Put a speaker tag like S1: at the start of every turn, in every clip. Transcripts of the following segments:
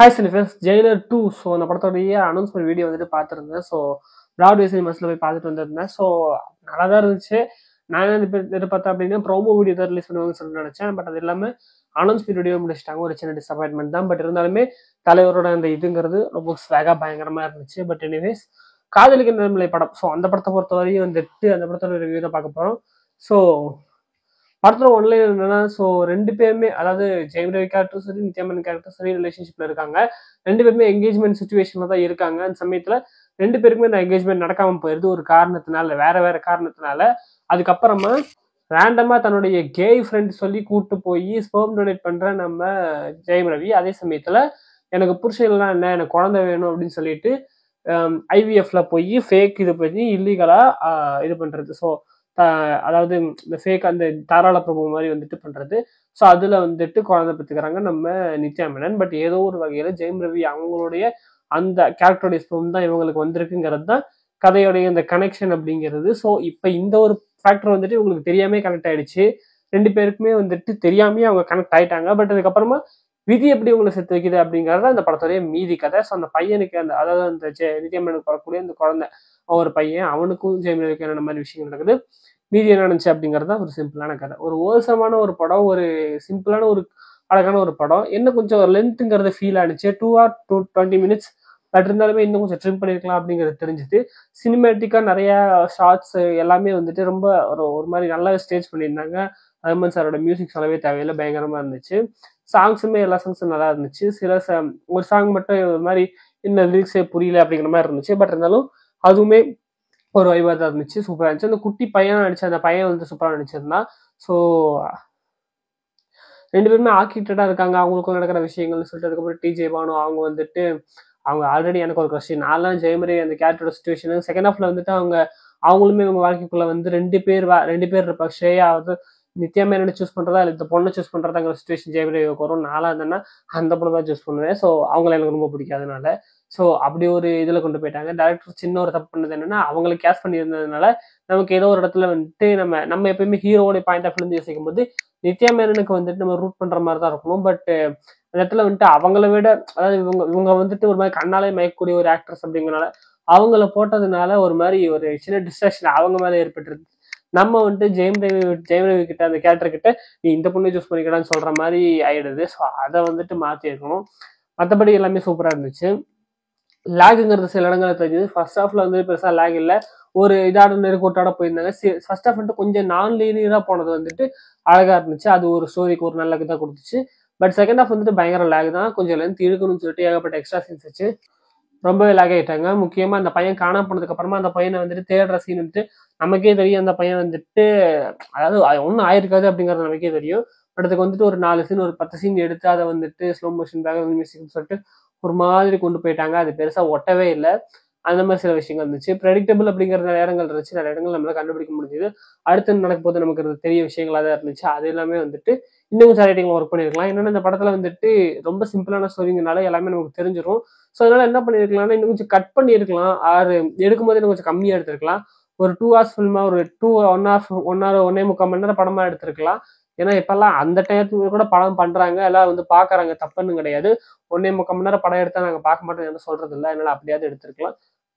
S1: Hi சினிஃபர்ஸ் Jailer 2. So அந்த படத்தோடைய announcement video வந்துட்டு பார்த்துருந்தேன். ஸோ பிராட்வே சினிமாஸில் போய் பார்த்துட்டு வந்திருந்தேன். ஸோ நல்லா தான் இருந்துச்சு. நான் என்ன எதிர்பார்த்தேன் அப்படின்னா ப்ரோமோ வீடியோ தான் ரிலீஸ் பண்ணுவாங்கன்னு சொல்லி நினச்சேன். பட் அது இல்லாமல் அனௌன்ஸ்மெண்ட் வீடியோ முடிச்சிட்டாங்க. ஒரு சின்ன டிசப்பாயின்மெண்ட் தான். பட் இருந்தாலுமே தலைவரோட அந்த இதுங்கிறது ரொம்ப ஸ்வாகாக பயங்கரமாக இருந்துச்சு. பட் எனிவேஸ் காதலிக்க நிலைமை படம். ஸோ அந்த படத்தை பொறுத்த வரையும் வந்துட்டு அந்த படத்தோட ரிவ்யூ தான் பார்க்க போகிறோம். ஸோ படத்துல ஒன்லைன் என்னன்னா, ஸோ ரெண்டு பேருமே, அதாவது ஜெயம் ரவி கேரக்டரும் சரி, நித்யா மேனன் கேரக்டரும் சரி ரிலேஷன்ஷிப்ல இருக்காங்க. ரெண்டு பேருமே என்கேஜ்மெண்ட் சுச்சுவேஷன்ல தான் இருக்காங்க. அந்த சமயத்துல ரெண்டு பேருக்குமே அந்த என்கேஜ்மெண்ட் நடக்காம போயிருது ஒரு காரணத்தினால, வேற காரணத்தினால. அதுக்கப்புறமா ரேண்டமா தன்னுடைய கேய் ஃப்ரெண்ட் சொல்லி கூட்டு போய் ஸ்பெர்ம் டொனேட் பண்ற நம்ம ஜெயம் ரவி. அதே சமயத்துல எனக்கு புருஷன்லாம் என்ன, எனக்கு குழந்தை வேணும் அப்படின்னு சொல்லிட்டு ஐவிஎஃப்ல போய் ஃபேக் இது பண்ணி இல்லீகலா இது பண்றது. ஸோ அதாவது இந்த ஃபேக் அந்த தாராள பிரபு மாதிரி வந்துட்டு பண்றது. ஸோ அதுல வந்துட்டு குழந்தை பெற்றுக்கிறாங்க நம்ம நித்யா மேனன். பட் ஏதோ ஒரு வகையில ஜெயம் ரவி அவங்களுடைய அந்த கேரக்டருடைய ஸ்பெர்ம் தான் இவங்களுக்கு வந்திருக்குங்கிறது தான் கதையோடைய இந்த கனெக்ஷன் அப்படிங்கிறது. ஸோ இப்போ இந்த ஒரு ஃபேக்டர் வந்துட்டு இவங்களுக்கு தெரியாமே கனெக்ட் ஆயிடுச்சு. ரெண்டு பேருக்குமே வந்துட்டு தெரியாமே அவங்க கனெக்ட் ஆயிட்டாங்க. பட் அதுக்கப்புறமா விதி எப்படி உங்களை செத்து வைக்குது அப்படிங்கறத அந்த படத்துடைய மீதி கதை. ஸோ அந்த பையனுக்கு அந்த, அதாவது அந்த நித்யா மேனனுக்கு வரக்கூடிய அந்த குழந்தை ஒரு பையன், அவனுக்கும் ஜெயம் ரவிக்கு என்னென்ன மாதிரி விஷயங்கள் நடக்குது, மீதி என்ன நடந்துச்சு அப்படிங்கறத ஒரு சிம்பிளான கதை. ஒரு ஓசமான ஒரு படம், ஒரு சிம்பிளான ஒரு அழகான ஒரு படம். என்ன கொஞ்சம் லென்த்துங்கிறது ஃபீல் ஆனிச்சு. 2 hour 20 minutes. பட் இருந்தாலுமே இன்னும் கொஞ்சம் ட்ரிம் பண்ணிருக்கலாம் அப்படிங்கிறது தெரிஞ்சுது. சினிமேட்டிக்கா நிறைய ஷார்ட்ஸ் எல்லாமே வந்துட்டு ரொம்ப ஒரு மாதிரி நல்லா ஸ்டேஜ் பண்ணியிருந்தாங்க. ரஹ்மான் சாரோட மியூசிக் சொல்லவே தேவையில்லை, பயங்கரமா இருந்துச்சு. சாங்ஸுமே எல்லா சாங்ஸும் நல்லா இருந்துச்சு. ஒரு சாங் மட்டும் ஒரு மாதிரி இன்னும் லிரிக்ஸே புரியல அப்படிங்கிற மாதிரி இருந்துச்சு. பட் இருந்தாலும் அதுவுமே ஒரு வைபா தான் இருந்துச்சு. சூப்பரா இருந்துச்சு. அந்த குட்டி பையன் நடிச்ச அந்த பையன் வந்து சூப்பரா நடிச்சிருந்தான். ஸோ ரெண்டு பேருமே ஆர்கிடெக்டா இருக்காங்க, அவங்களுக்கும் நடக்கிற விஷயங்கள்னு சொல்லிட்டு. அதுக்கப்புறம் டிஜே பானு அவங்க வந்துட்டு, அவங்க ஆல்ரெடி எனக்கு ஒரு கொஸ்டின், நான்லாம் ஜெயமரி அந்த கேரக்டரோட சுச்சுவேஷன் செகண்ட் ஹாஃப்ல வந்துட்டு அவங்களுமே இவங்க வாழ்க்கைக்குள்ள வந்து ரெண்டு பேர் இருப்பாங்க. ஸ்ரேயா வந்து நித்யா மேனனை சூஸ் பண்றதா இல்லை இந்த பொண்ணை சூஸ் பண்றதாங்கிற சுச்சுவேஷன் ஜெயமரிக்கு வரும். நாளா இருந்தேன்னா அந்த பொண்ணு தான் சூஸ் பண்ணுவேன். ஸோ அவங்கள எனக்கு ரொம்ப பிடிக்காதனால. ஸோ அப்படி ஒரு இதுல கொண்டு போயிட்டாங்க. டேரக்டர் சின்ன ஒரு தப்பு பண்ணது என்னன்னா, அவங்களை கேஸ் பண்ணியிருந்ததுனால நமக்கு ஏதோ ஒரு இடத்துல வந்துட்டு நம்ம எப்பயுமே ஹீரோட பாயிண்ட் ஆஃப் இருந்து யோசிக்கும் போது நித்யா மேனனுக்கு வந்துட்டு நம்ம ரூட் பண்ற மாதிரி தான் இருக்கணும். பட் அந்த இடத்துல வந்துட்டு அவங்கள விட, அதாவது இவங்க வந்துட்டு ஒரு மாதிரி கண்ணாலே மயக்கக்கூடிய ஒரு ஆக்ட்ரஸ் அப்படிங்கிறனால அவங்கள போட்டதுனால ஒரு மாதிரி ஒரு சின்ன டிஸ்ட்ராக்ஷன் அவங்க மேல ஏற்பட்டுருக்கு. நம்ம வந்துட்டு ஜெயம் ரவி கிட்ட அந்த கேரக்டர் கிட்ட நீ இந்த பொண்ணை சூஸ் பண்ணிக்கலான்னு சொல்ற மாதிரி ஆயிடுது. ஸோ அதை வந்துட்டு மாத்தி இருக்கணும். மற்றபடி எல்லாமே சூப்பரா இருந்துச்சு. லேக்குங்கிறது சில இடங்களை தெரியுது. ஃபர்ஸ்ட் ஹாஃப்ல வந்து பெருசா லேக் இல்லை, ஒரு இதாட நெருக்கூட்டாட போயிருந்தாங்க. ஃபர்ஸ்ட் ஹாஃப் வந்துட்டு கொஞ்சம் நான் லீனியரா போனது வந்துட்டு அழகா இருந்துச்சு. அது ஒரு ஸ்டோரிக்கு ஒரு நல்ல இதாக கொடுத்துச்சு. பட் செகண்ட் ஹாஃப் வந்துட்டு பயங்கர லேக் தான். கொஞ்சம் லென்த் இழுக்கணும்னு சொல்லிட்டு ஏகப்பட்ட எக்ஸ்ட்ரா சீன்ஸ் வச்சு ரொம்பவே லேக் ஆகிட்டாங்க. முக்கியமா அந்த பையன் காணாம போனதுக்கு அப்புறமா அந்த பையனை வந்துட்டு தேடுற சீன் வந்துட்டு நமக்கே தெரியும். அந்த பையன் வந்துட்டு, அதாவது ஒன்றும் ஆயிருக்காது அப்படிங்கிறது நமக்கே தெரியும். பட் அதுக்கு வந்துட்டு ஒரு 4 சீன் ஒரு 10 சீன் எடுத்து அதை வந்துட்டு ஸ்லோ மோஷன் பேக்ரவுண்ட் மியூசிக்னு சொல்லிட்டு ஒரு மாதிரி கொண்டு போயிட்டாங்க. அது பெருசா ஒட்டவே இல்லை. அந்த மாதிரி சில விஷயங்கள் இருந்துச்சு. ப்ரெடிக்டபிள் அப்படிங்கிற நிறைய இடங்கள் இருந்துச்சு. நிறைய இடங்கள் நம்மளால கண்டுபிடிக்க முடிஞ்சது. அடுத்து நடக்கும் போது நமக்கு தெரிய விஷயங்களாக தான் இருந்துச்சு. அது எல்லாமே வந்துட்டு இன்னும் கொஞ்சம் ரைட்டிங்ல ஒர்க் பண்ணியிருக்கலாம். என்னன்னா இந்த படத்துல வந்துட்டு ரொம்ப சிம்பிளான ஸ்டோரிங்கனால எல்லாமே நமக்கு தெரிஞ்சிடும். ஸோ அதனால என்ன பண்ணியிருக்கலாம்னா இன்னும் கொஞ்சம் கட் பண்ணியிருக்கலாம். எடுக்கும்போது இன்னும் கொஞ்சம் கம்மியா எடுத்திருக்கலாம். ஒரு 2 hours ஃபில்மா ஒரு 1 hour 1.25 மணி நேரம் படமா எடுத்திருக்கலாம். ஏன்னா இப்பெல்லாம் அந்த டயத்துக்கு கூட படம் பண்றாங்க, எல்லாம் வந்து பாக்குறாங்க, தப்புன்னு கிடையாது. 1.25 மணி நேரம் படம் எடுத்தா நாங்க பார்க்க மாட்டோம் எதுவும் சொல்றது இல்லை. அதனால அப்படியாவது எடுத்திருக்கலாம்.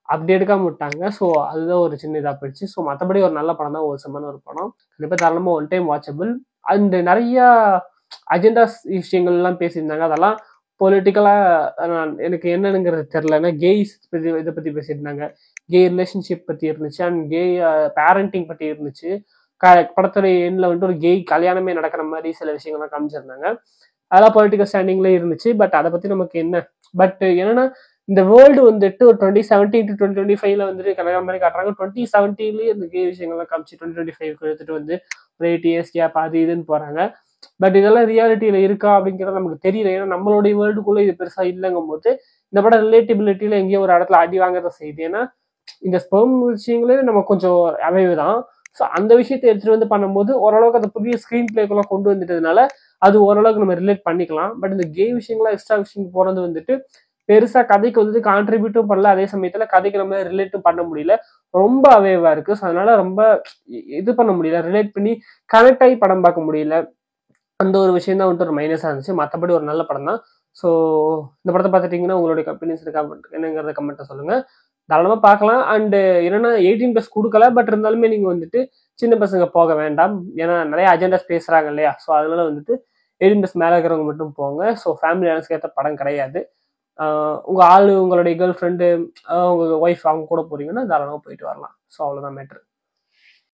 S1: அப்படி எடுக்காம விட்டாங்க. ஸோ அதுதான் ஒரு சின்ன இதாக போயிடுச்சு. ஸோ மற்றபடி ஒரு நல்ல படம் தான், ஓசமான ஒரு படம். கண்டிப்பாக தாராளமா ஒன் டைம் வாட்சபிள். அண்ட் நிறைய அஜெண்டாஸ் விஷயங்கள்லாம் பேசியிருந்தாங்க. அதெல்லாம் பொலிட்டிக்கலா எனக்கு என்னங்கிறது தெரியல. ஏன்னா கேய்ஸ் இதை பத்தி பேசியிருந்தாங்க, கே ரிலேஷன்ஷிப் பத்தி இருந்துச்சு, அண்ட் கே பேரண்டிங் பத்தி இருந்துச்சு. படத்துடைய எண்ணில் வந்துட்டு ஒரு கேய் கல்யாணமே நடக்கிற மாதிரி சில விஷயங்கள்லாம் காமிச்சிருந்தாங்க. அதெல்லாம் பொலிட்டிக்கல் ஸ்டாண்டிங்ல இருந்துச்சு. பட் அதை பத்தி நமக்கு என்ன, பட் என்னன்னா இந்த வேர்ல்டு வந்துட்டு ஒரு 2017 to 2025 வந்துட்டு கல்யாணம் மாதிரி காட்டுறாங்க. 2017லயே இந்த கே விஷயங்கள்லாம் காமிச்சு 2025 எடுத்துட்டு வந்து ஒரு 8 years கேப் அது இதுன்னு போறாங்க. பட் இதெல்லாம் ரியாலிட்டியில இருக்கா அப்படிங்கிறது நமக்கு தெரியல. ஏன்னா நம்மளுடைய வேர்ல்டுக்குள்ள இது பெருசா இல்லைங்கும் போது இந்த படம் ரிலேட்டிபிலிட்டியில எங்கேயோ ஒரு இடத்துல அடி வாங்குறத செய்யுது. ஏன்னா இந்த ஸ்பெர்ம் விஷயங்களே நம்ம கொஞ்சம் அவைவு தான். ஸோ அந்த விஷயத்தை எடுத்துட்டு வந்து பண்ணும்போது ஓரளவுக்கு அந்த புதிய ஸ்கிரீன் பிளேக்குள்ள கொண்டு வந்துட்டதுனால அது ஓரளவுக்கு நம்ம ரிலேட் பண்ணிக்கலாம். பட் இந்த கே விஷயங்கள்லாம் எக்ஸ்ட்ரா விஷயம் போறது வந்துட்டு பெருசா கதைக்கு வந்துட்டு கான்ட்ரிபியூட்டும் பண்ணல, அதே சமயத்துல கதைக்கு நம்ம ரிலேட்டும் பண்ண முடியல. ரொம்ப அவேவா இருக்கு. ஸோ அதனால ரொம்ப இது பண்ண முடியல, ரிலேட் பண்ணி கனெக்ட் ஆகி படம் பார்க்க முடியல. அந்த ஒரு விஷயம் தான் வந்துட்டு ஒரு மைனஸா இருந்துச்சு. மற்றபடி ஒரு நல்ல படம் தான். ஸோ இந்த படத்தை பார்த்துட்டிங்கன்னா உங்களுடைய ஒப்பீனியன்ஸ் என்னங்கிறத கமெண்ட்டை சொல்லுங்கள். தாராளமாக பார்க்கலாம். அண்டு என்னன்னா 18+ கொடுக்கல, பட் இருந்தாலுமே நீங்கள் வந்துட்டு சின்ன பசங்க போக வேண்டாம். ஏன்னா நிறைய அஜெண்டாஸ் பேசுகிறாங்க இல்லையா? ஸோ அதனால வந்துட்டு 18+ மேலே இருக்கிறவங்க மட்டும் போங்க. ஸோ ஃபேமிலி ஆனஸ்க்கு ஏற்ற படம் கிடையாது. உங்கள் ஆள், உங்களுடைய கேர்ள் ஃப்ரெண்டு, உங்கள் ஒய்ஃப் அவங்க கூட போகிறீங்கன்னா தாராளமாக போயிட்டு வரலாம். ஸோ அவ்வளோதான் மேட்ரு.